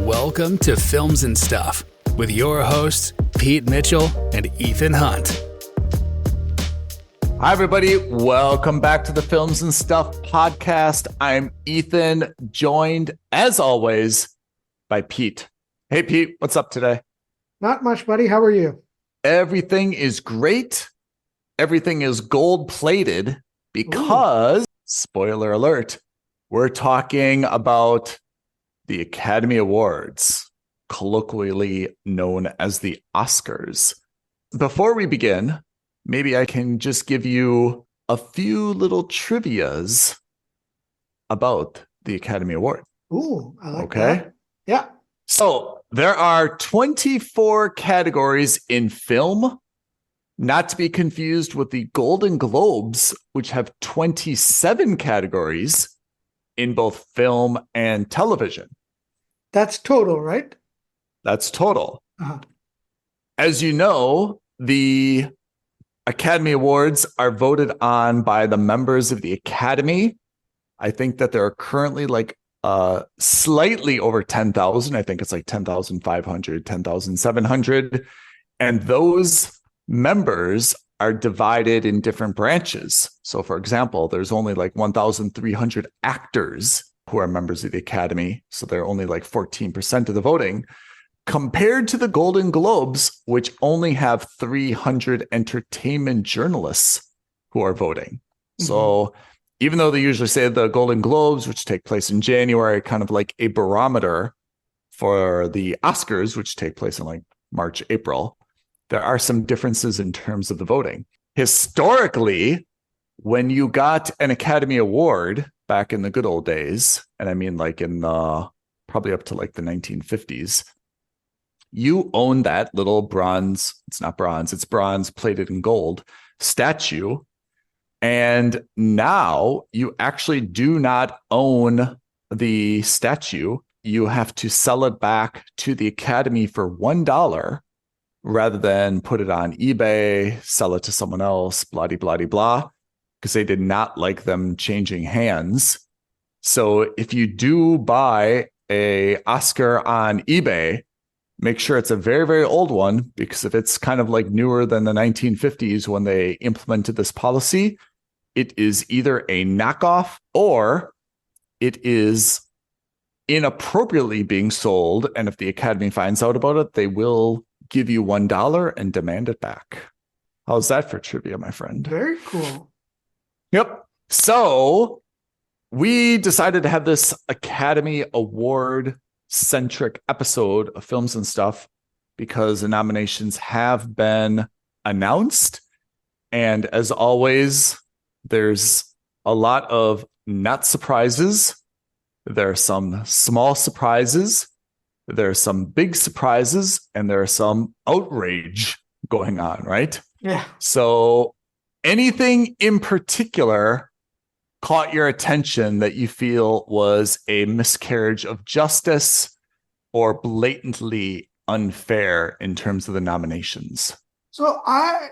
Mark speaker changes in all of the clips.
Speaker 1: Welcome to Films and Stuff with your hosts, Pete Mitchell and Ethan Hunt.
Speaker 2: Hi, everybody. Welcome back to the Films and Stuff podcast. I'm Ethan, joined, as always, by Pete. Hey, Pete, what's up today?
Speaker 3: Not much, buddy. How are you?
Speaker 2: Everything is great. Everything is gold-plated because, spoiler alert, we're talking about the Academy Awards, colloquially known as the Oscars. Before we begin, maybe I can just give you a few little trivias about the Academy Award.
Speaker 3: Ooh, I like that. Yeah.
Speaker 2: So there are 24 categories in film, not to be confused with the Golden Globes, which have 27 categories in both film and television.
Speaker 3: That's total, right?
Speaker 2: That's total.
Speaker 3: Uh-huh.
Speaker 2: As you know, the Academy Awards are voted on by the members of the Academy. I think that there are currently slightly over 10,000. I think it's like 10,500, 10,700. And those members are divided in different branches. So, for example, there's only like 1,300 actors who are members of the Academy. So they're only like 14% of the voting, compared to the Golden Globes, which only have 300 entertainment journalists who are voting. Mm-hmm. So even though they usually say the Golden Globes, which take place in January, kind of like a barometer for the Oscars, which take place in like March, April, there are some differences in terms of the voting. Historically, when you got an Academy Award back in the good old days, and I mean like in probably up to like the 1950s, you own that little bronze, it's not bronze, it's bronze plated in gold statue. And now you actually do not own the statue. You have to sell it back to the Academy for $1 rather than put it on eBay, sell it to someone else, blah, blah, blah, blah, because they did not like them changing hands. So if you do buy a Oscar on eBay, make sure it's a very, very old one, because if it's kind of like newer than the 1950s when they implemented this policy, it is either a knockoff or it is inappropriately being sold. And if the Academy finds out about it, they will give you $1 and demand it back. How's that for trivia, my friend?
Speaker 3: Very cool.
Speaker 2: Yep. So we decided to have this Academy Award centric episode of Films and Stuff because the nominations have been announced. And as always, there's a lot of not surprises. There are some small surprises. There are some big surprises, and there are some outrage going on, right?
Speaker 3: Yeah.
Speaker 2: So anything in particular caught your attention that you feel was a miscarriage of justice or blatantly unfair in terms of the nominations?
Speaker 3: So I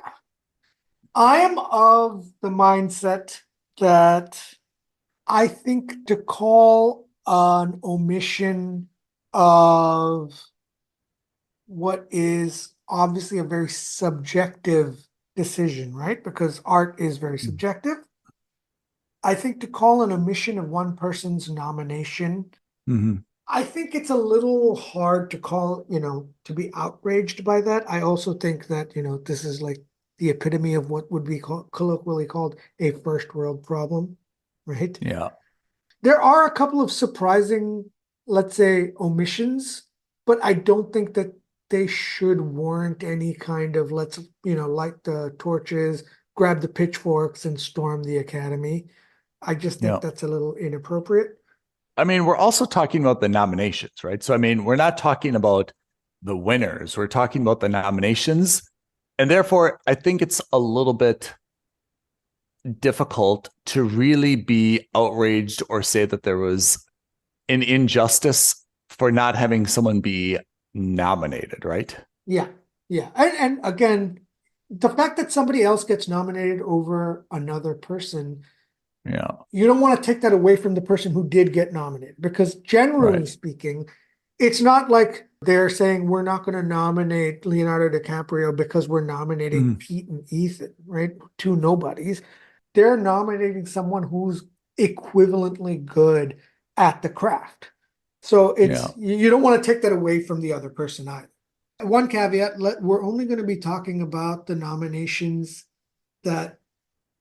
Speaker 3: am of the mindset that I think to call an omission of what is obviously a very subjective decision, right? Because art is very subjective. I think to call an omission of one person's nomination, I think it's a little hard to call, to be outraged by that. I also think that, this is like the epitome of what would be colloquially called a first world problem, right?
Speaker 2: Yeah.
Speaker 3: There are a couple of surprising, let's say, omissions, but I don't think that they should warrant any kind of, light the torches, grab the pitchforks and storm the Academy. I just think that's a little inappropriate.
Speaker 2: I mean, we're also talking about the nominations, right? So, I mean, we're not talking about the winners. We're talking about the nominations. And therefore, I think it's a little bit difficult to really be outraged or say that there was an injustice for not having someone be nominated, right?
Speaker 3: Yeah. And again, the fact that somebody else gets nominated over another person,
Speaker 2: Yeah.
Speaker 3: you don't want to take that away from the person who did get nominated, because generally speaking, it's not like they're saying we're not going to nominate Leonardo DiCaprio because we're nominating Pete and Ethan, right? Two nobodies. They're nominating someone who's equivalently good at the craft. So
Speaker 2: Yeah.
Speaker 3: you don't want to take that away from the other person either. One caveat, we're only going to be talking about the nominations that,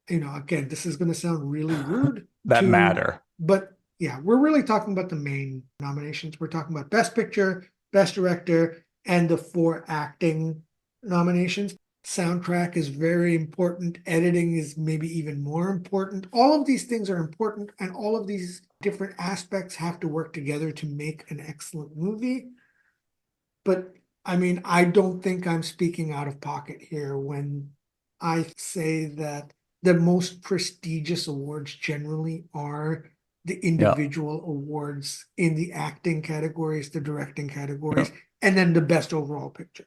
Speaker 3: again, this is going to sound really rude
Speaker 2: That matter.
Speaker 3: but yeah, we're really talking about the main nominations. We're talking about Best Picture, Best Director, and the 4 acting nominations. Soundtrack is very important. Editing is maybe even more important. All of these things are important, and all of these different aspects have to work together to make an excellent movie. But I mean, I don't think I'm speaking out of pocket here when I say that the most prestigious awards generally are the individual awards in the acting categories, the directing categories, and then the best overall picture.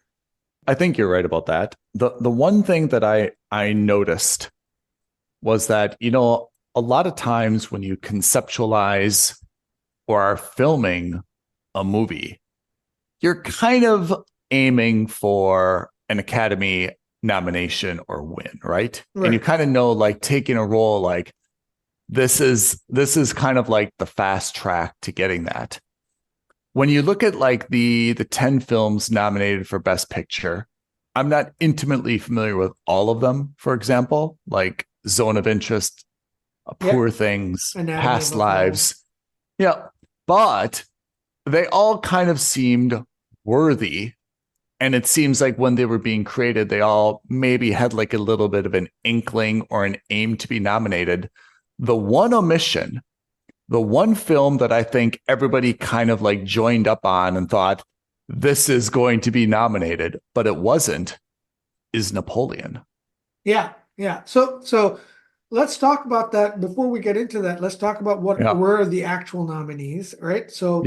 Speaker 2: I think you're right about that. The one thing that I noticed was that, a lot of times when you conceptualize or are filming a movie, you're kind of aiming for an Academy nomination or win, right? And you kind of know, like, taking a role like this is kind of like the fast track to getting that. When you look at like the 10 films nominated for Best Picture, I'm not intimately familiar with all of them. For example, like Zone of Interest, Poor Things,
Speaker 3: Anatomy
Speaker 2: Past
Speaker 3: of a Fall.
Speaker 2: Lives. Yeah. But they all kind of seemed worthy. And it seems like when they were being created, they all maybe had like a little bit of an inkling or an aim to be nominated. The one omission, the one film that I think everybody kind of like joined up on and thought, this is going to be nominated, but it wasn't, is Napoleon.
Speaker 3: Yeah. So let's talk about that. Before we get into that, let's talk about what were the actual nominees, right? So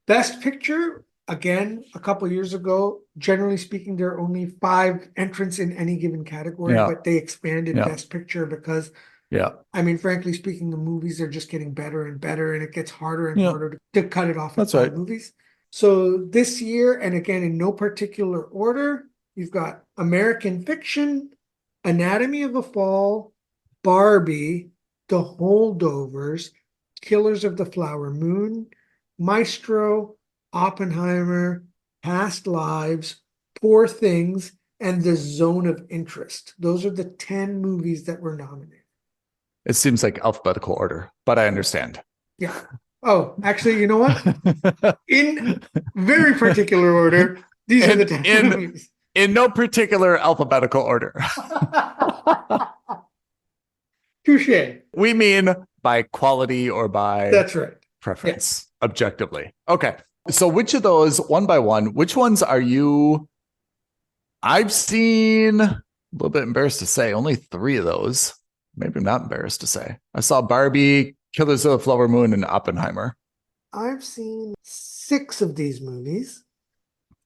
Speaker 3: Best Picture, again, a couple of years ago, generally speaking, there are only 5 entrants in any given category, but they expanded Best Picture because, I mean, frankly speaking, the movies are just getting better and better, and it gets harder and harder to cut it off at 5 movies. So this year, and again, in no particular order, you've got American Fiction, Anatomy of a Fall, Barbie, The Holdovers, Killers of the Flower Moon, Maestro, Oppenheimer, Past Lives, Poor Things, and The Zone of Interest. Those are the 10 movies that were nominated.
Speaker 2: It seems like alphabetical order, but I understand.
Speaker 3: Yeah. Oh, actually, you know what? In very particular order, these are the 10 movies.
Speaker 2: In no particular alphabetical order.
Speaker 3: Touche.
Speaker 2: We mean by quality or by
Speaker 3: That's right.
Speaker 2: preference, objectively. Okay. So which of those, one by one, which ones are you? I've seen, a little bit embarrassed to say, only 3 of those. Maybe I'm not embarrassed to say. I saw Barbie, Killers of the Flower Moon, and Oppenheimer.
Speaker 3: I've seen 6 of these movies.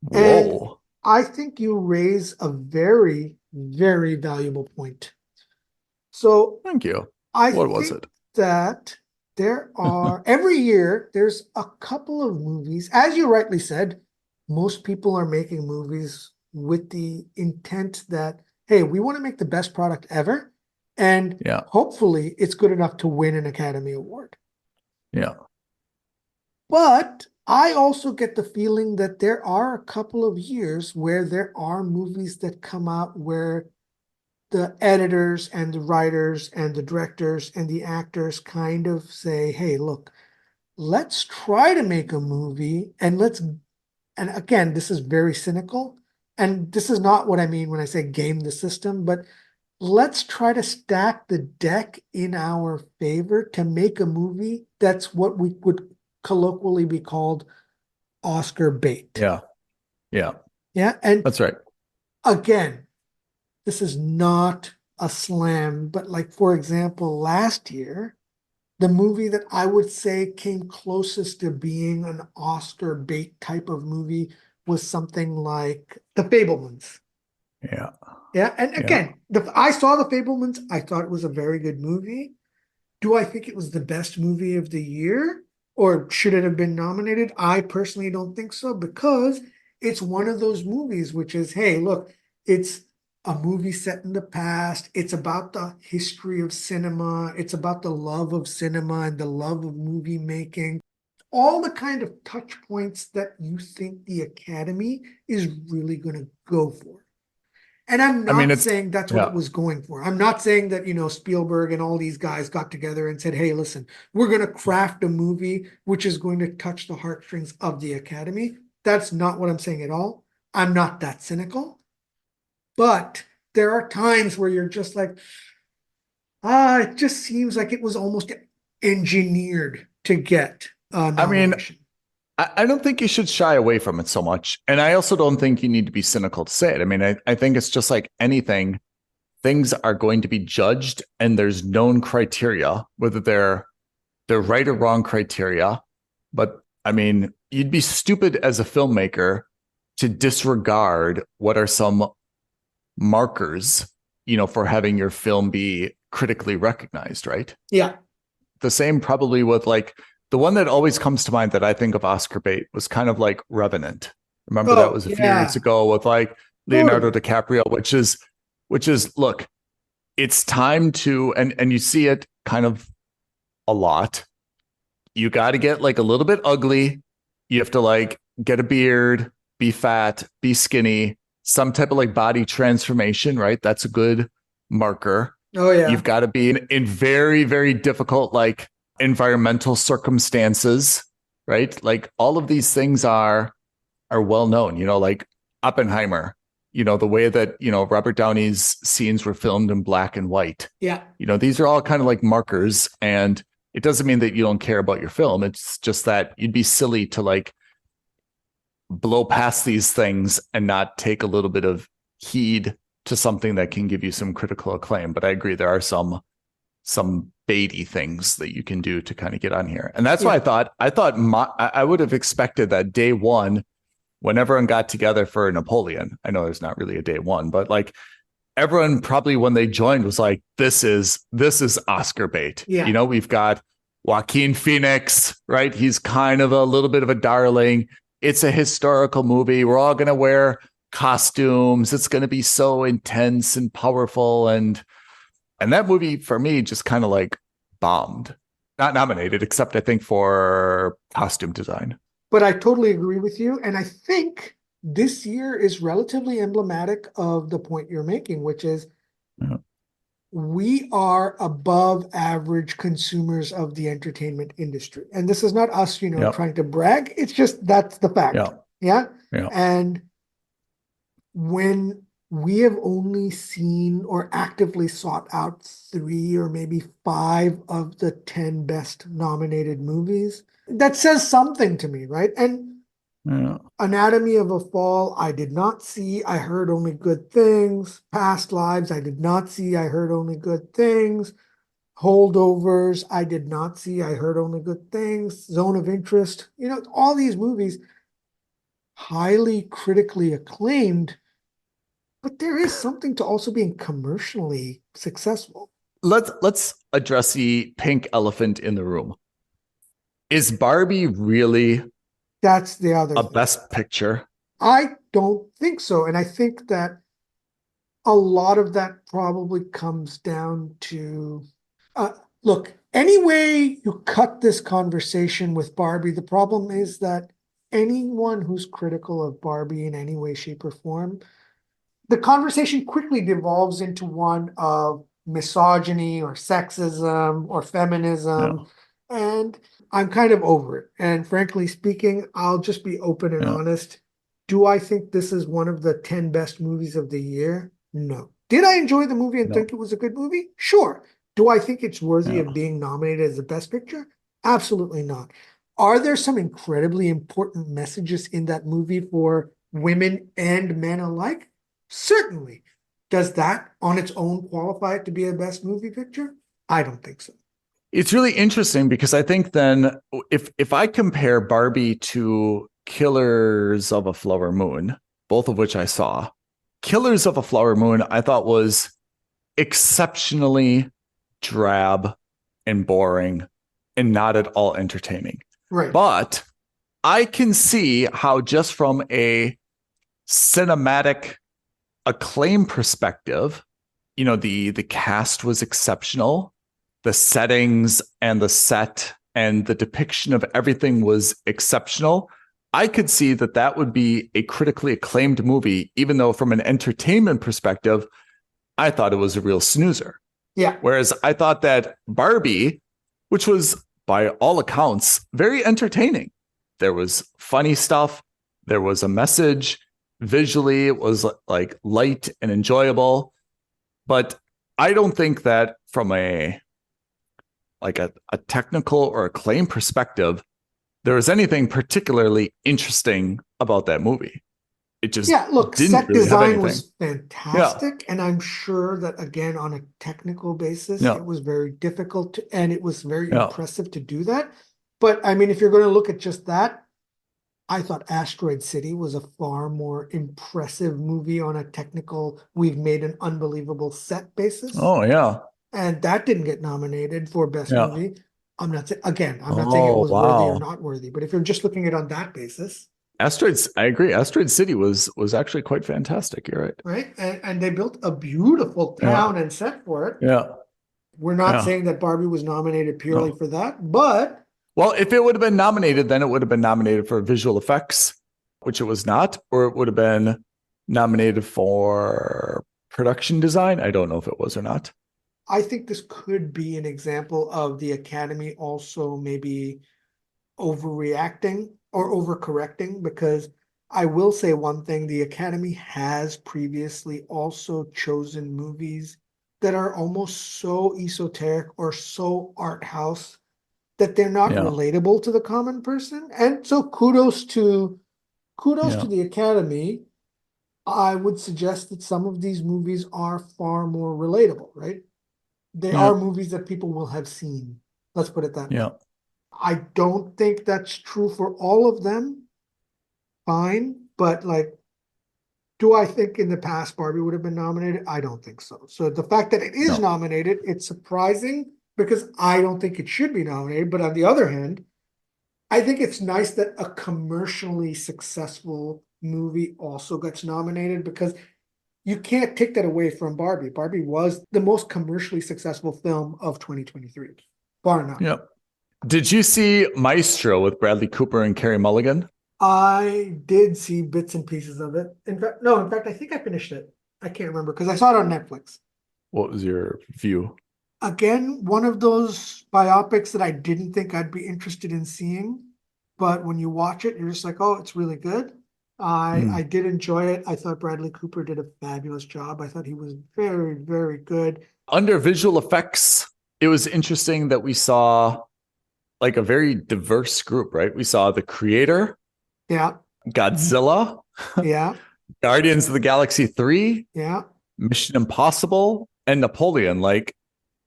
Speaker 2: Whoa.
Speaker 3: And I think you raise a very, very valuable point. So
Speaker 2: thank you.
Speaker 3: What was it? That there are every year there's a couple of movies, as you rightly said, most people are making movies with the intent that, hey, we want to make the best product ever, and hopefully it's good enough to win an Academy Award.
Speaker 2: Yeah.
Speaker 3: But I also get the feeling that there are a couple of years where there are movies that come out where the editors and the writers and the directors and the actors kind of say, hey, look, let's try to make a movie and again, this is very cynical, and this is not what I mean when I say game the system, but let's try to stack the deck in our favor to make a movie that's what we would colloquially be called Oscar bait.
Speaker 2: Yeah.
Speaker 3: And
Speaker 2: that's right.
Speaker 3: Again, this is not a slam, but like, for example, last year, the movie that I would say came closest to being an Oscar bait type of movie was something like The Fabelmans. Yeah. And again, I saw The Fabelmans. I thought it was a very good movie. Do I think it was the best movie of the year? or should it have been nominated? I personally don't think so, because it's one of those movies which is, hey, look, it's a movie set in the past. It's about the history of cinema. It's about the love of cinema and the love of movie making. All the kind of touch points that you think the Academy is really going to go for. And I'm not saying that's what it was going for. I'm not saying that, Spielberg and all these guys got together and said, hey, listen, we're going to craft a movie which is going to touch the heartstrings of the Academy. That's not what I'm saying at all. I'm not that cynical. But there are times where you're just like, it just seems like it was almost engineered to get a nomination.
Speaker 2: I don't think you should shy away from it so much. And I also don't think you need to be cynical to say it. I mean, I think it's just like anything. Things are going to be judged, and there's known criteria, whether they're right or wrong criteria. But I mean, you'd be stupid as a filmmaker to disregard what are some markers, for having your film be critically recognized, right?
Speaker 3: Yeah.
Speaker 2: The same probably with like the one that always comes to mind that I think of Oscar bait was kind of like Revenant. Remember that was a few years ago with like Leonardo DiCaprio, which is look, it's time to, and you see it kind of a lot. You got to get like a little bit ugly. You have to like get a beard, be fat, be skinny, some type of like body transformation, right? That's a good marker.
Speaker 3: Oh yeah.
Speaker 2: You've got to be in very, very difficult like environmental circumstances, right? Like all of these things are well known, like Oppenheimer, the way that, Robert Downey's scenes were filmed in black and white.
Speaker 3: Yeah.
Speaker 2: These are all kind of like markers, and it doesn't mean that you don't care about your film. It's just that you'd be silly to like blow past these things and not take a little bit of heed to something that can give you some critical acclaim. But I agree, there are some baity things that you can do to kind of get on here. And that's why I would have expected that day one, when everyone got together for Napoleon, I know there's not really a day one, but like everyone probably when they joined was like, this is Oscar bait.
Speaker 3: Yeah.
Speaker 2: We've got Joaquin Phoenix, right? He's kind of a little bit of a darling. It's a historical movie. We're all going to wear costumes. It's going to be so intense and powerful. And that movie for me just kind of like bombed. Not nominated, except I think for costume design.
Speaker 3: But I totally agree with you. And I think this year is relatively emblematic of the point you're making, which is we are above average consumers of the entertainment industry. And this is not us, trying to brag. It's just that's the fact. Yeah. And when we have only seen or actively sought out 3 or maybe 5 of the 10 best nominated movies, that says something to me, right? And Anatomy of a Fall, I did not see. I heard only good things. Past Lives, I did not see. I heard only good things. Holdovers, I did not see. I heard only good things. Zone of Interest, all these movies, highly critically acclaimed. But there is something to also being commercially successful.
Speaker 2: Let's address the pink elephant in the room. Is Barbie really
Speaker 3: that's the other thing.
Speaker 2: Best Picture?
Speaker 3: I don't think so. And I think that a lot of that probably comes down to look, any way you cut this conversation with Barbie, the problem is that anyone who's critical of Barbie in any way, shape, or form, the conversation quickly devolves into one of misogyny or sexism or feminism. And I'm kind of over it. And frankly speaking, I'll just be open and honest. Do I think this is one of the 10 best movies of the year? No. Did I enjoy the movie and think it was a good movie? Sure. Do I think it's worthy of being nominated as the best picture? Absolutely not. Are there some incredibly important messages in that movie for women and men alike? Certainly. Does that on its own qualify it to be a best movie picture? I don't think so.
Speaker 2: It's really interesting because I think then if I compare Barbie to Killers of a Flower Moon, both of which I saw, Killers of a Flower Moon I thought was exceptionally drab and boring and not at all entertaining.
Speaker 3: Right.
Speaker 2: But I can see how just from a cinematic acclaim perspective, the cast was exceptional. The settings and the set and the depiction of everything was exceptional. I could see that would be a critically acclaimed movie, even though from an entertainment perspective, I thought it was a real snoozer.
Speaker 3: Yeah.
Speaker 2: Whereas I thought that Barbie, which was by all accounts very entertaining, there was funny stuff, there was a message, visually it was like light and enjoyable. But I don't think that from a technical or acclaim perspective, there was anything particularly interesting about that movie. It just
Speaker 3: look,
Speaker 2: didn't
Speaker 3: set
Speaker 2: really have
Speaker 3: design
Speaker 2: anything.
Speaker 3: was fantastic, and I'm sure that again on a technical basis,
Speaker 2: Yeah.
Speaker 3: it was very difficult and it was very
Speaker 2: Yeah.
Speaker 3: impressive to do that. But I mean, if you're going to look at just that, I thought Asteroid City was a far more impressive movie on a technical, we've made an unbelievable set basis.
Speaker 2: Oh yeah.
Speaker 3: And that didn't get nominated for best
Speaker 2: Yeah.
Speaker 3: movie. I'm not saying it was worthy or not worthy, but if you're just looking at it on that basis,
Speaker 2: I agree. Asteroid City was actually quite fantastic. You're right.
Speaker 3: right? And they built a beautiful town and set for it.
Speaker 2: Yeah.
Speaker 3: We're not
Speaker 2: Yeah.
Speaker 3: saying that Barbie was nominated purely
Speaker 2: No.
Speaker 3: for that, but
Speaker 2: Well, if it would have been nominated, then it would have been nominated for visual effects, which it was not, or it would have been nominated for production design. I don't know if it was or not.
Speaker 3: I think this could be an example of the Academy also maybe overreacting or overcorrecting, because I will say one thing, the Academy has previously also chosen movies that are almost so esoteric or so art house that they're not
Speaker 2: Yeah.
Speaker 3: relatable to the common person. And so kudos to
Speaker 2: Yeah.
Speaker 3: the Academy. I would suggest that some of these movies are far more relatable, right? They
Speaker 2: Yeah.
Speaker 3: are movies that people will have seen. Let's put it that way.
Speaker 2: Yeah.
Speaker 3: I don't think that's true for all of them. Fine, but do I think in the past Barbie would have been nominated? I don't think so. So the fact that it is
Speaker 2: No.
Speaker 3: nominated, it's surprising because I don't think it should be nominated. But on the other hand, I think it's nice that a commercially successful movie also gets nominated, because you can't take that away from Barbie. Barbie was the most commercially successful film of 2023, bar none.
Speaker 2: Yep. Did you see Maestro with Bradley Cooper and Carey Mulligan?
Speaker 3: I did see bits and pieces of it. In fact, I think I finished it. I can't remember because I saw it on Netflix.
Speaker 2: What was your view?
Speaker 3: Again, one of those biopics that I didn't think I'd be interested in seeing, but when you watch it, you're just like, oh, it's really good. I did enjoy it. I thought Bradley Cooper did a fabulous job. I thought he was very, very good.
Speaker 2: Under visual effects, it was interesting that we saw like a very diverse group, right? We saw the creator,
Speaker 3: Yeah,
Speaker 2: Godzilla,
Speaker 3: yeah,
Speaker 2: Guardians of the Galaxy 3,
Speaker 3: yeah.
Speaker 2: Mission Impossible, and Napoleon. Like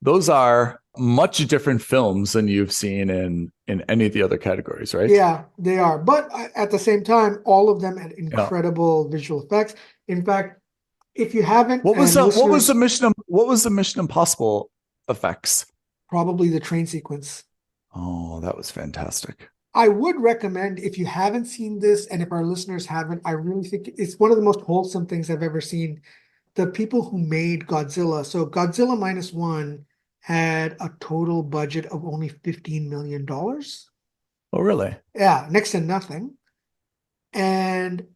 Speaker 2: those are much different films than you've seen in any of the other categories, right?
Speaker 3: Yeah, they are. But at the same time, all of them had incredible visual effects. In fact, if you haven't,
Speaker 2: what was the Mission Impossible effects?
Speaker 3: Probably the train sequence.
Speaker 2: Oh, that was fantastic.
Speaker 3: I would recommend, if you haven't seen this, and if our listeners haven't, I really think it's one of the most wholesome things I've ever seen. The people who made Godzilla, so Godzilla Minus One had a total budget of only $15 million.
Speaker 2: Oh, really?
Speaker 3: Yeah, next to nothing. And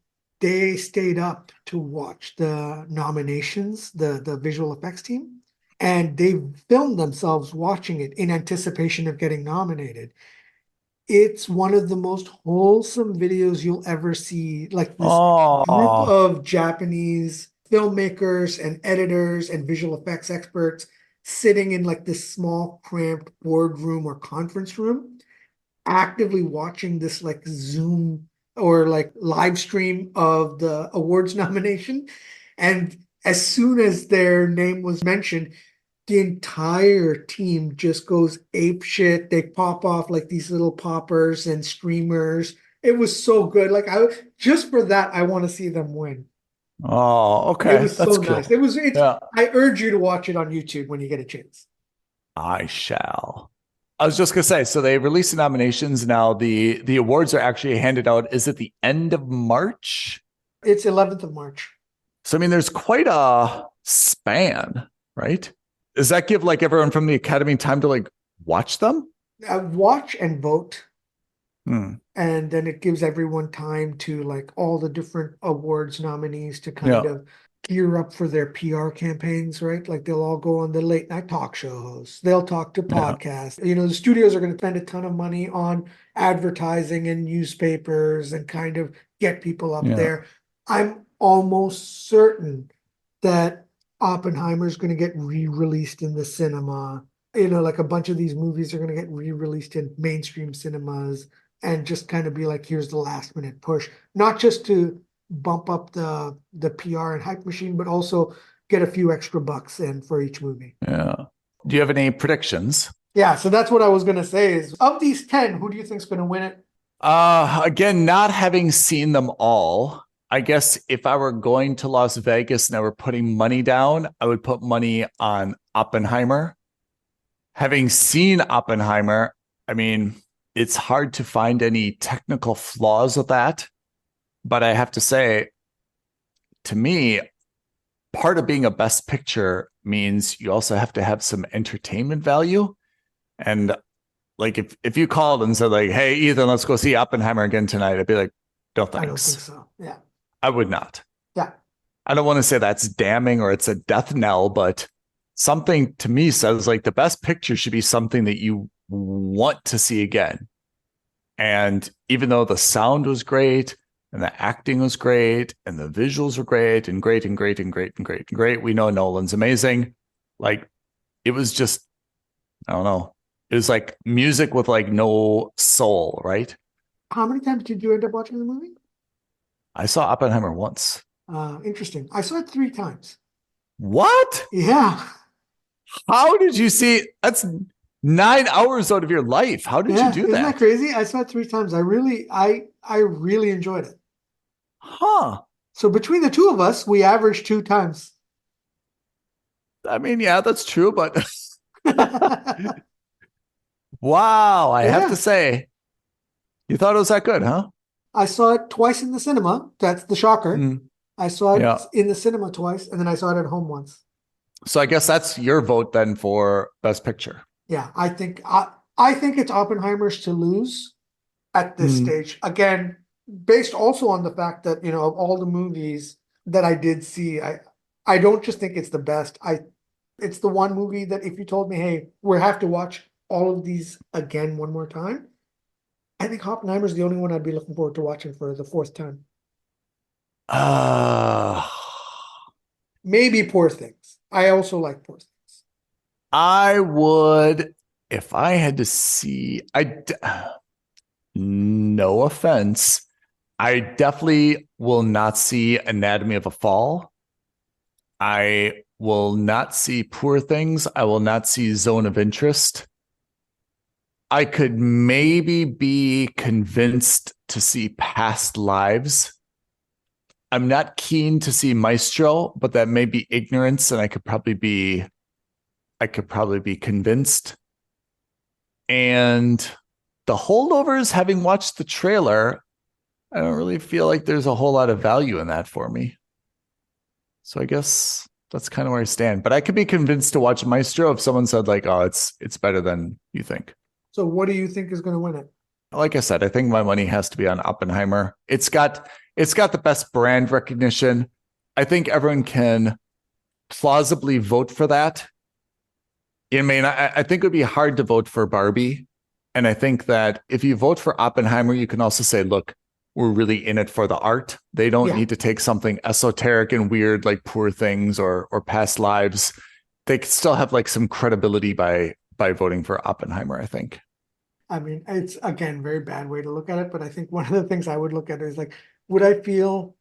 Speaker 3: they stayed up to watch the nominations, the visual effects team, and they filmed themselves watching it in anticipation of getting nominated. It's one of the most wholesome videos you'll ever see. Like this group of Japanese filmmakers and editors and visual effects experts sitting in like this small, cramped boardroom or conference room, actively watching this like Zoom or like live stream of the awards nomination. And as soon as their name was mentioned, the entire team just goes ape shit. They pop off like these little poppers and streamers. It was so good. Like just for that, I want to see them win.
Speaker 2: Oh, okay.
Speaker 3: It was
Speaker 2: That's
Speaker 3: so
Speaker 2: cool.
Speaker 3: nice. I urge you to watch it on YouTube when you get a chance.
Speaker 2: I shall. I was just gonna say, so they released the nominations now. The awards are actually handed out. Is it the end of March?
Speaker 3: It's 11th of March.
Speaker 2: So I mean, there's quite a span, right? Does that give like everyone from the Academy time to like watch them?
Speaker 3: Watch and vote.
Speaker 2: Hmm.
Speaker 3: And then it gives everyone time to like all the different awards nominees to kind of gear up for their PR campaigns, right? Like they'll all go on the late night talk show hosts. They'll talk to podcasts. You know, the studios are going to spend a ton of money on advertising and newspapers and kind of get people up there. I'm almost certain that Oppenheimer's going to get re-released in the cinema. You know, like a bunch of these movies are going to get re-released in mainstream cinemas and just kind of be like, here's the last minute push, not just to bump up the PR and hype machine, but also get a few extra bucks in for each movie.
Speaker 2: Yeah. Do you have any predictions?
Speaker 3: Yeah, so that's what I was going to say is of these 10, who do you think is going to win it?
Speaker 2: Again, not having seen them all, I guess if I were going to Las Vegas and I were putting money down, I would put money on Oppenheimer. Having seen Oppenheimer, I mean, it's hard to find any technical flaws with that. But I have to say, to me, part of being a best picture means you also have to have some entertainment value. And like if you called and said like, hey, Ethan, let's go see Oppenheimer again tonight, I'd be like, no thanks.
Speaker 3: I don't think so. Yeah.
Speaker 2: I would not.
Speaker 3: Yeah.
Speaker 2: I don't want to say that's damning or it's a death knell, but something to me says like the best picture should be something that you want to see again. And even though the sound was great and the acting was great and the visuals were great and great and great and great and great and great, we know Nolan's amazing. Like it was just, I don't know. It was like music with like no soul, right?
Speaker 3: How many times did you end up watching the movie?
Speaker 2: I saw Oppenheimer once.
Speaker 3: Interesting. I saw it 3 times.
Speaker 2: What?
Speaker 3: Yeah.
Speaker 2: How did you see? That's 9 hours out of your life. How did you do that?
Speaker 3: Isn't that crazy? I saw it 3 times. I really enjoyed it.
Speaker 2: Huh.
Speaker 3: So between the two of us, we averaged 2 times.
Speaker 2: I mean, yeah, that's true, but wow, I have to say, you thought it was that good, huh?
Speaker 3: I saw it twice in the cinema. That's the shocker. I saw it in the cinema twice, and then I saw it at home once.
Speaker 2: So I guess that's your vote then for Best Picture.
Speaker 3: Yeah, I think it's Oppenheimer's to lose at this stage. Again, based also on the fact that, you know, of all the movies that I did see, I don't just think it's the best. It's the one movie that if you told me, hey, we have to watch all of these again one more time, I think Oppenheimer's the only one I'd be looking forward to watching for the 4th time. Maybe Poor Things. I also like Poor Things.
Speaker 2: I would, if I had to see, no offense, I definitely will not see Anatomy of a Fall. I will not see Poor Things. I will not see Zone of Interest. I could maybe be convinced to see Past Lives. I'm not keen to see Maestro, but that may be ignorance, and I could probably be convinced. And The Holdovers, having watched the trailer, I don't really feel like there's a whole lot of value in that for me. So I guess that's kind of where I stand. But I could be convinced to watch Maestro if someone said like, oh, it's better than you think.
Speaker 3: So what do you think is going to win it?
Speaker 2: Like I said, I think my money has to be on Oppenheimer. It's got the best brand recognition. I think everyone can plausibly vote for that. I mean, I think it would be hard to vote for Barbie. And I think that if you vote for Oppenheimer, you can also say, look, we're really in it for the art. They don't need to take something esoteric and weird like Poor Things or Past Lives. They could still have like some credibility by voting for Oppenheimer, I think.
Speaker 3: I mean, it's, again, very bad way to look at it, but I think one of the things I would look at is like, would I feel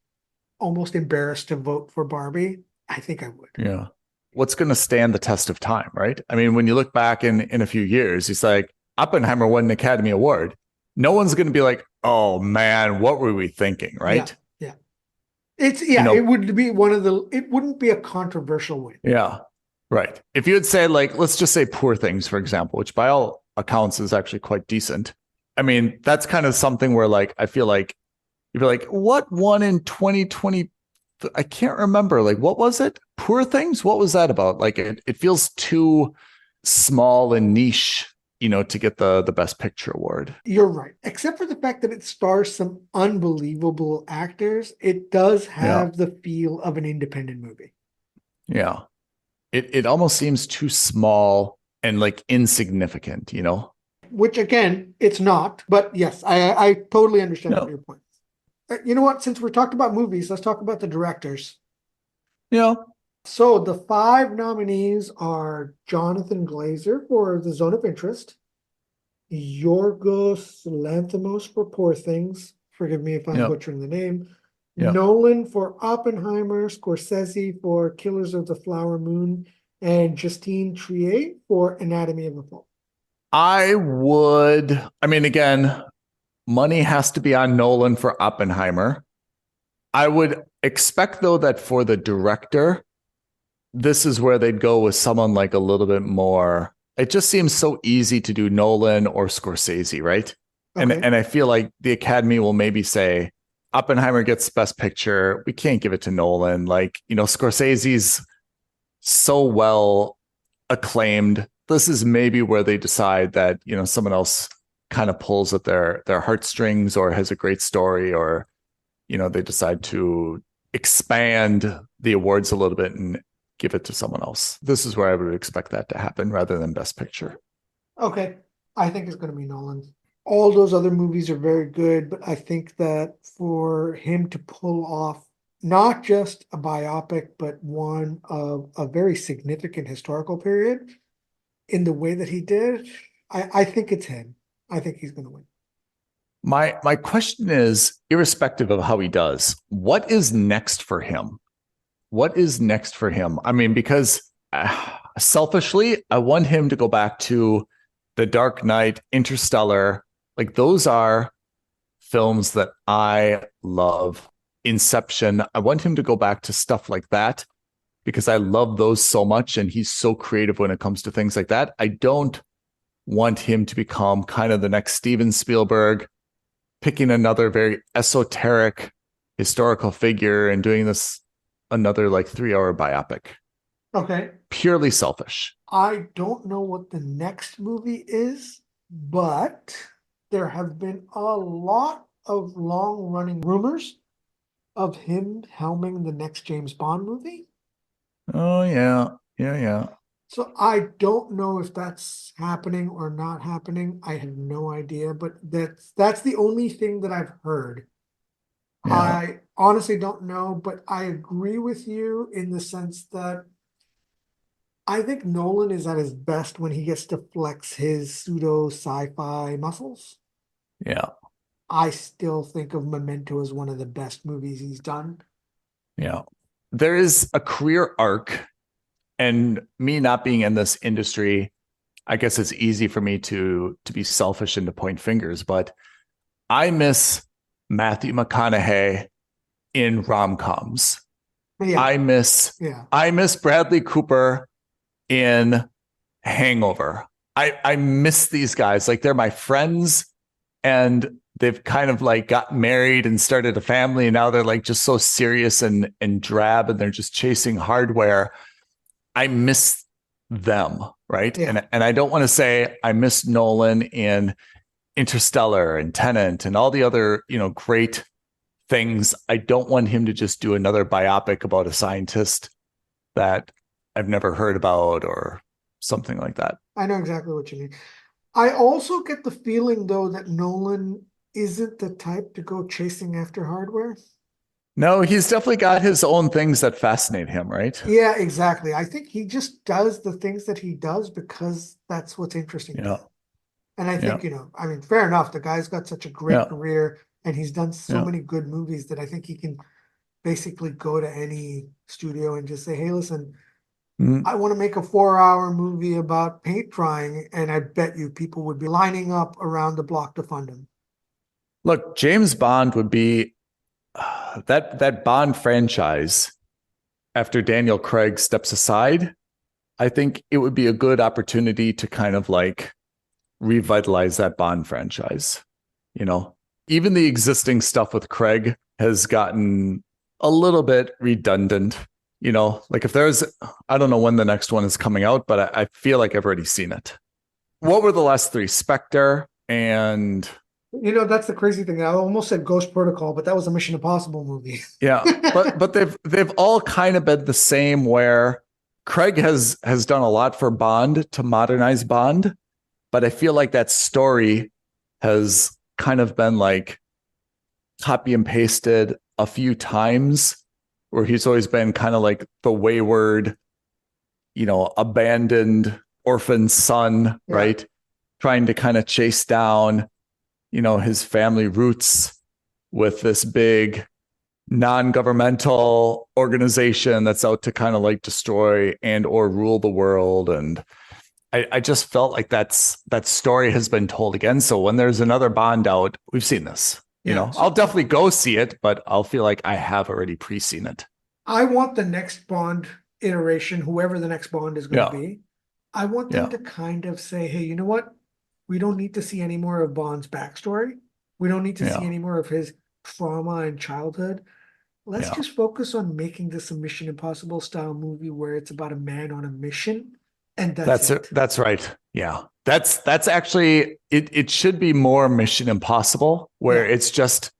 Speaker 3: almost embarrassed to vote for Barbie? I think I would.
Speaker 2: Yeah. What's going to stand the test of time, right? I mean, when you look back in a few years, it's like Oppenheimer won an Academy Award. No one's going to be like, oh man, what were we thinking, right?
Speaker 3: Yeah. It would be it wouldn't be a controversial win.
Speaker 2: Yeah. Right. If you had said like, let's just say Poor Things, for example, which by all accounts is actually quite decent. I mean, that's kind of something where like I feel like you'd be like, what won in 2020? I can't remember. Like, what was it? Poor Things? What was that about? Like, it feels too small and niche, to get the Best Picture award.
Speaker 3: You're right. Except for the fact that it stars some unbelievable actors, it does have the feel of an independent movie.
Speaker 2: Yeah. It almost seems too small and like insignificant,
Speaker 3: Which again, it's not. But yes, I totally understand
Speaker 2: No.
Speaker 3: your point. You know what? Since we're talking about movies, let's talk about the directors.
Speaker 2: Yeah.
Speaker 3: So the 5 nominees are Jonathan Glazer for The Zone of Interest, Yorgos Lanthimos for Poor Things. Forgive me if I'm butchering the name. Nolan for Oppenheimer, Scorsese for Killers of the Flower Moon, and Justine Triet for Anatomy of a Fall.
Speaker 2: I mean, again, money has to be on Nolan for Oppenheimer. I would expect, though, that for the director, this is where they'd go with someone like a little bit more. It just seems so easy to do Nolan or Scorsese, right? Okay. And I feel like the Academy will maybe say, Oppenheimer gets Best Picture. We can't give it to Nolan. Like, Scorsese's so well acclaimed. This is maybe where they decide that, someone else kind of pulls at their heartstrings or has a great story, or, they decide to expand the awards a little bit and give it to someone else. This is where I would expect that to happen rather than Best Picture.
Speaker 3: Okay. I think it's going to be Nolan. All those other movies are very good, but I think that for him to pull off not just a biopic, but one of a very significant historical period in the way that he did, I think it's him. I think he's going to win.
Speaker 2: My question is, irrespective of how he does, what is next for him? What is next for him? I mean, because selfishly, I want him to go back to The Dark Knight, Interstellar. Like, those are films that I love. Inception. I want him to go back to stuff like that because I love those so much, and he's so creative when it comes to things like that. I don't want him to become kind of the next Steven Spielberg, picking another very esoteric historical figure and doing this another like 3-hour biopic.
Speaker 3: Okay.
Speaker 2: Purely selfish.
Speaker 3: I don't know what the next movie is, but there have been a lot of long-running rumors of him helming the next James Bond movie.
Speaker 2: Oh, yeah. Yeah.
Speaker 3: So I don't know if that's happening or not happening. I have no idea, but that's the only thing that I've heard. Yeah. I honestly don't know, but I agree with you in the sense that I think Nolan is at his best when he gets to flex his pseudo sci-fi muscles.
Speaker 2: Yeah.
Speaker 3: I still think of Memento as one of the best movies he's done.
Speaker 2: Yeah. There is a career arc, and me not being in this industry, I guess it's easy for me to be selfish and to point fingers, but I miss Matthew McConaughey in rom-coms. Yeah. I miss Bradley Cooper in Hangover. I miss these guys. Like, they're my friends, and they've kind of like got married and started a family, and now they're like just so serious and drab, and they're just chasing hardware. I miss them, right? Yeah. And I don't want to say I miss Nolan in Interstellar and Tenet and all the other, great things. I don't want him to just do another biopic about a scientist that I've never heard about or something like that.
Speaker 3: I know exactly what you mean. I also get the feeling, though, that Nolan isn't the type to go chasing after hardware.
Speaker 2: No, he's definitely got his own things that fascinate him, right?
Speaker 3: Yeah, exactly. I think he just does the things that he does because that's what's interesting to him. And I think, I mean, fair enough. The guy's got such a great career, and he's done so many good movies that I think he can basically go to any studio and just say, hey, listen, I want to make a 4-hour movie about paint drying, and I bet you people would be lining up around the block to fund him.
Speaker 2: Look, James Bond would be that Bond franchise after Daniel Craig steps aside. I think it would be a good opportunity to kind of like revitalize that Bond franchise. You know, even the existing stuff with Craig has gotten a little bit redundant. You know, like if there's, I don't know when the next one is coming out, but I feel like I've already seen it. What were the last three? Spectre and...
Speaker 3: That's the crazy thing. I almost said Ghost Protocol, but that was a Mission Impossible movie.
Speaker 2: Yeah, but they've all kind of been the same, where Craig has done a lot for Bond to modernize Bond, but I feel like that story has kind of been like copy and pasted a few times, where he's always been kind of like the wayward, abandoned orphan son, right? Trying to kind of chase down, his family roots with this big non-governmental organization that's out to kind of like destroy and or rule the world. And I just felt like that story has been told again. So when there's another Bond out, we've seen this. I'll definitely go see it, but I'll feel like I have already pre-seen it.
Speaker 3: I want the next Bond iteration, whoever the next Bond is going to be, I want them to kind of say, hey, you know what? We don't need to see any more of Bond's backstory. We don't need to see any more of his trauma and childhood. Let's just focus on making this a Mission Impossible style movie where it's about a man on a mission. And that's it.
Speaker 2: That's right. Yeah. That's actually, it should be more Mission Impossible, where it's just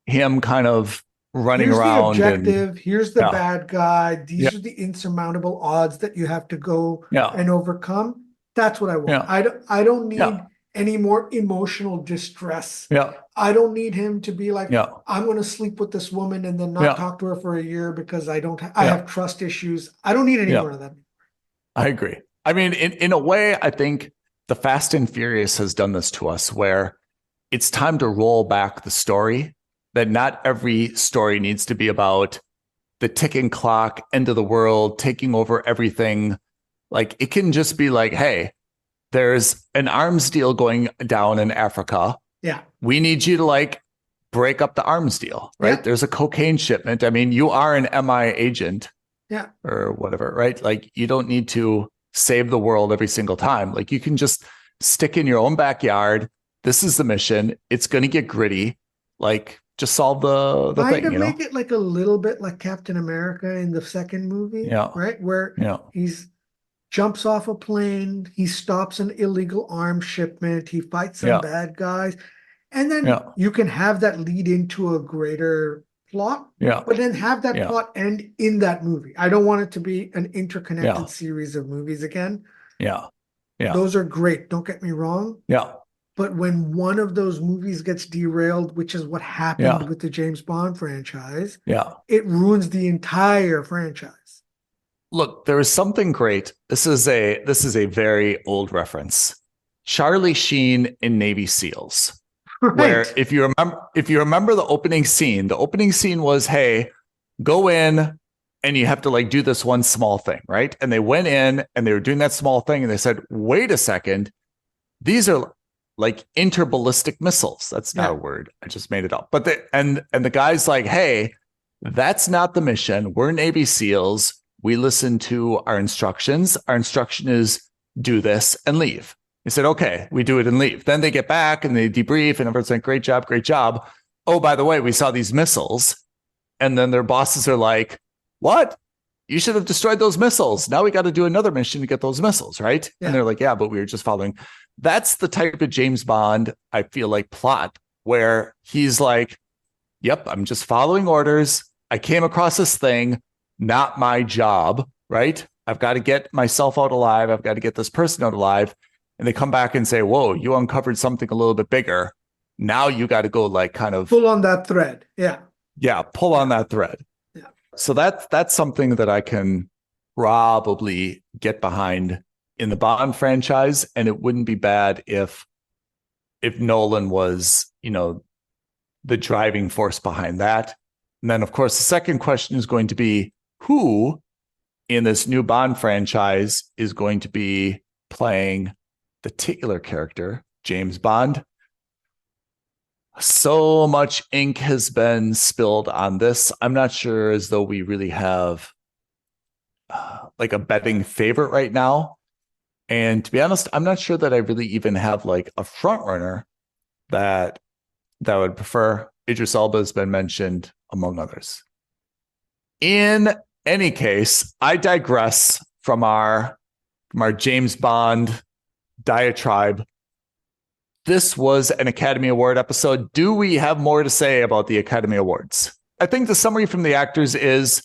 Speaker 2: him kind of running around.
Speaker 3: Here's the objective. Here's the bad guy. These are the insurmountable odds that you have to go and overcome. That's what I want. I don't need any more emotional distress. I don't need him to be like, I'm going to sleep with this woman and then not talk to her for a year because I have trust issues. I don't need any more of that.
Speaker 2: I agree. I mean, in a way, I think the Fast and Furious has done this to us, where it's time to roll back the story, that not every story needs to be about the ticking clock, end of the world, taking over everything. Like, it can just be like, hey, there's an arms deal going down in Africa.
Speaker 3: Yeah.
Speaker 2: We need you to like break up the arms deal, right? There's a cocaine shipment. I mean, you are an MI agent. Or whatever, right? Like, you don't need to save the world every single time. Like, you can just stick in your own backyard. This is the mission. It's going to get gritty. Like, just solve the thing,
Speaker 3: make it like a little bit like Captain America in the second movie, right? Where he's jumps off a plane, he stops an illegal arms shipment, he fights some bad guys, and then you can have that lead into a greater plot, but then have that plot end in that movie. I don't want it to be an interconnected series of movies again. Those are great, don't get me wrong. But when one of those movies gets derailed, which is what happened with the James Bond franchise, it ruins the entire franchise.
Speaker 2: Look, there is something great. This is a very old reference. Charlie Sheen in Navy SEALs. Right. Where if you remember the opening scene was, hey, go in and you have to like do this one small thing, right? And they went in and they were doing that small thing and they said, wait a second, these are like interballistic missiles. That's not a word. I just made it up. But the guy's like, hey, that's not the mission. We're Navy SEALs. We listen to our instructions. Our instruction is do this and leave. He said, okay, we do it and leave. Then they get back and they debrief and everyone's like, great job, great job. Oh, by the way, we saw these missiles. And then their bosses are like, what? You should have destroyed those missiles. Now we got to do another mission to get those missiles, right? And they're like, yeah, but we were just following. That's the type of James Bond, I feel like, plot where he's like, yep, I'm just following orders. I came across this thing, not my job, right? I've got to get myself out alive. I've got to get this person out alive. And they come back and say, whoa, you uncovered something a little bit bigger. Now you got to go like kind of
Speaker 3: pull on that thread.
Speaker 2: Yeah, pull on that thread.
Speaker 3: Yeah.
Speaker 2: So that's something that I can probably get behind in the Bond franchise. And it wouldn't be bad if Nolan was, the driving force behind that. And then, of course, the second question is going to be, who in this new Bond franchise is going to be playing the titular character, James Bond? So much ink has been spilled on this. I'm not sure as though we really have like a betting favorite right now. And to be honest, I'm not sure that I really even have like a front runner that I would prefer. Idris Elba has been mentioned among others. In any case, I digress from our James Bond diatribe. This was an Academy Award episode. Do we have more to say about the Academy Awards? I think the summary from the actors is,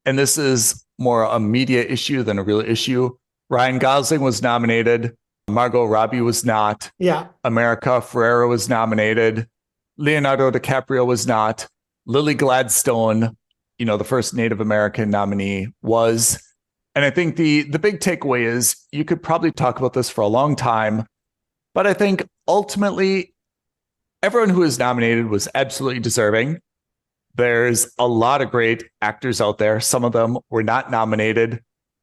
Speaker 2: and this is more a media issue than a real issue, Ryan Gosling was nominated. Margot Robbie was not.
Speaker 3: Yeah.
Speaker 2: America Ferrera was nominated. Leonardo DiCaprio was not. Lily Gladstone, the first Native American nominee, was. And I think the big takeaway is you could probably talk about this for a long time, but I think ultimately everyone who is nominated was absolutely deserving. There's a lot of great actors out there. Some of them were not nominated,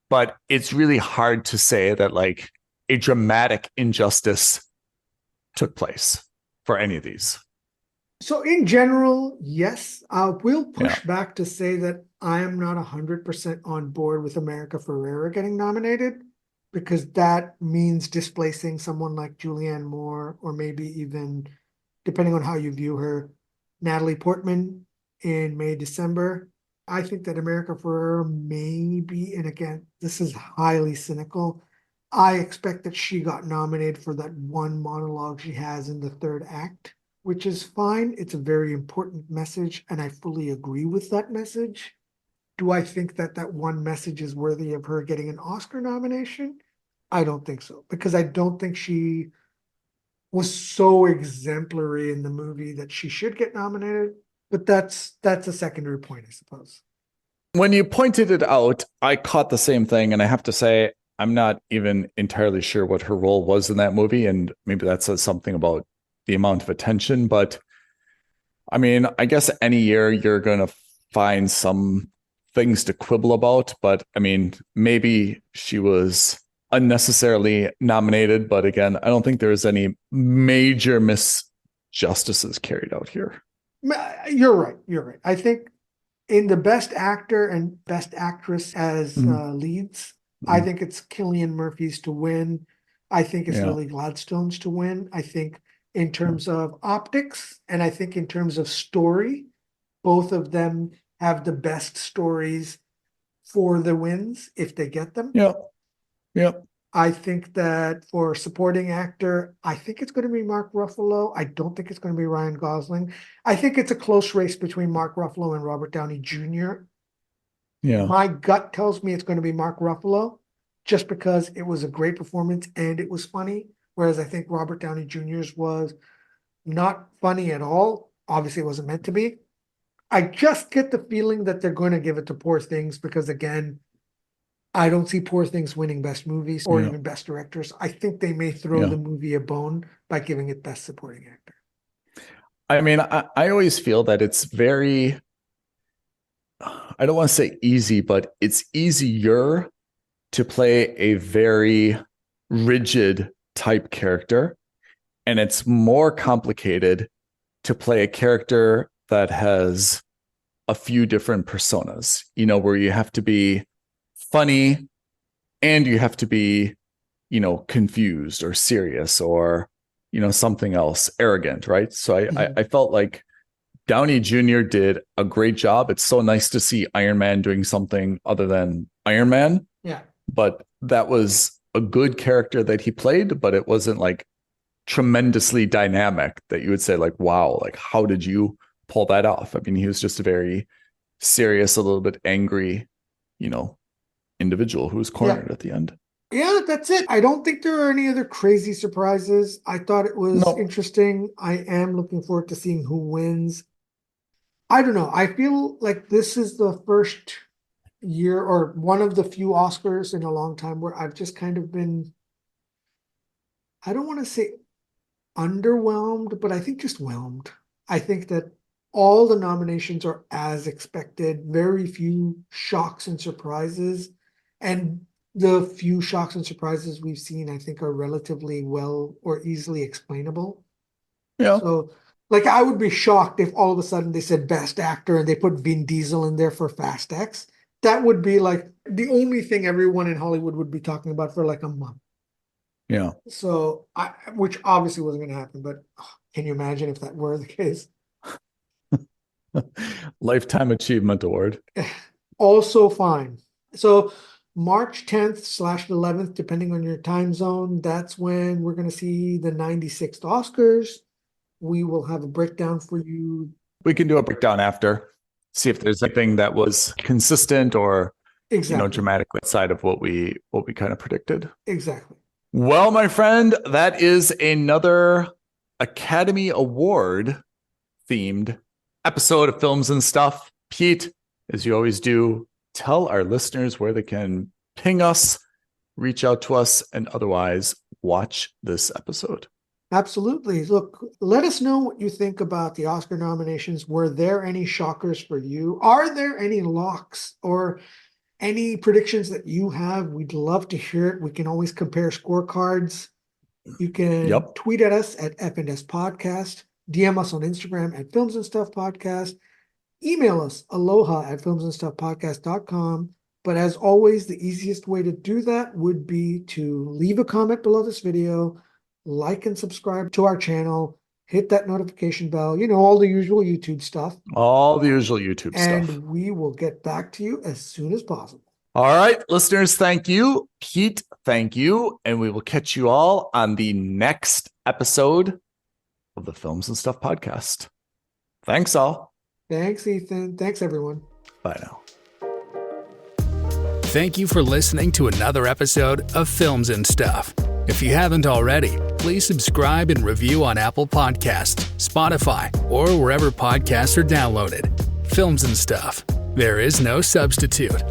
Speaker 2: but it's really hard to say that like a dramatic injustice took place for any of these.
Speaker 3: So in general, yes, we'll push back to say that I am not 100% on board with America Ferrera getting nominated, because that means displacing someone like Julianne Moore, or maybe even, depending on how you view her, Natalie Portman in May, December. I think that America Ferrera may be, and again, this is highly cynical, I expect that she got nominated for that one monologue she has in the third act, which is fine. It's a very important message, and I fully agree with that message. Do I think that that one message is worthy of her getting an Oscar nomination? I don't think so, because I don't think she was so exemplary in the movie that she should get nominated. But that's a secondary point, I suppose.
Speaker 2: When you pointed it out, I caught the same thing, and I have to say, I'm not even entirely sure what her role was in that movie, and maybe that says something about the amount of attention. But I mean, I guess any year you're going to find some things to quibble about, but I mean, maybe she was unnecessarily nominated, but again, I don't think there's any major misjustices carried out here.
Speaker 3: You're right. I think in the best actor and best actress as leads, I think it's Cillian Murphy's to win. I think it's Lily Gladstone's to win. I think in terms of optics, and I think in terms of story, both of them have the best stories for the wins if they get them.
Speaker 2: Yeah.
Speaker 3: I think that for supporting actor, I think it's going to be Mark Ruffalo. I don't think it's going to be Ryan Gosling. I think it's a close race between Mark Ruffalo and Robert Downey Jr.
Speaker 2: Yeah.
Speaker 3: My gut tells me it's going to be Mark Ruffalo, just because it was a great performance and it was funny. Whereas I think Robert Downey Jr.'s was not funny at all. Obviously, it wasn't meant to be. I just get the feeling that they're going to give it to Poor Things because, again, I don't see Poor Things winning Best Movies or even Best Directors. I think they may throw the movie a bone by giving it Best Supporting Actor.
Speaker 2: I mean, I always feel that it's very, I don't want to say easy, but it's easier to play a very rigid type character. And it's more complicated to play a character that has a few different personas, where you have to be funny and you have to be, confused or serious or, something else, arrogant, right? So I felt like Downey Jr. did a great job. It's so nice to see Iron Man doing something other than Iron Man.
Speaker 3: Yeah.
Speaker 2: But that was a good character that he played, but it wasn't like tremendously dynamic that you would say like, wow, like how did you pull that off? I mean, he was just a very serious, a little bit angry, individual who was cornered at the end.
Speaker 3: Yeah, that's it. I don't think there are any other crazy surprises. I thought it was interesting. I am looking forward to seeing who wins. I don't know. I feel like this is the first year or one of the few Oscars in a long time where I've just kind of been, I don't want to say underwhelmed, but I think just whelmed. I think that all the nominations are as expected, very few shocks and surprises. And the few shocks and surprises we've seen, I think, are relatively well or easily explainable.
Speaker 2: Yeah.
Speaker 3: So, like, I would be shocked if all of a sudden they said Best Actor and they put Vin Diesel in there for Fast X. That would be like the only thing everyone in Hollywood would be talking about for like a month.
Speaker 2: Yeah.
Speaker 3: So which obviously wasn't going to happen, but can you imagine if that were the case?
Speaker 2: Lifetime Achievement Award.
Speaker 3: Also fine. So March 10th/11th, depending on your time zone, that's when we're going to see the 96th Oscars. We will have a breakdown for you.
Speaker 2: We can do a breakdown after, see if there's anything that was consistent or dramatically outside of what we kind of predicted.
Speaker 3: Exactly.
Speaker 2: Well, my friend, that is another Academy Award themed episode of Films and Stuff. Pete, as you always do, tell our listeners where they can ping us, reach out to us, and otherwise watch this episode.
Speaker 3: Absolutely. Look, let us know what you think about the Oscar nominations. Were there any shockers for you? Are there any locks or any predictions that you have? We'd love to hear it. We can always compare scorecards. You can tweet at us at FNS Podcast, DM us on Instagram at Films and Stuff Podcast, email us aloha@filmsandstuffpodcast.com. But as always, the easiest way to do that would be to leave a comment below this video, like and subscribe to our channel, hit that notification bell, all the usual YouTube stuff. And we will get back to you as soon as possible.
Speaker 2: All right, listeners, thank you. Pete, thank you. And we will catch you all on the next episode of the Films and Stuff podcast. Thanks all.
Speaker 3: Thanks, Ethan. Thanks, everyone.
Speaker 2: Bye now.
Speaker 1: Thank you for listening to another episode of Films and Stuff. If you haven't already, please subscribe and review on Apple Podcasts, Spotify, or wherever podcasts are downloaded. Films and Stuff. There is no substitute.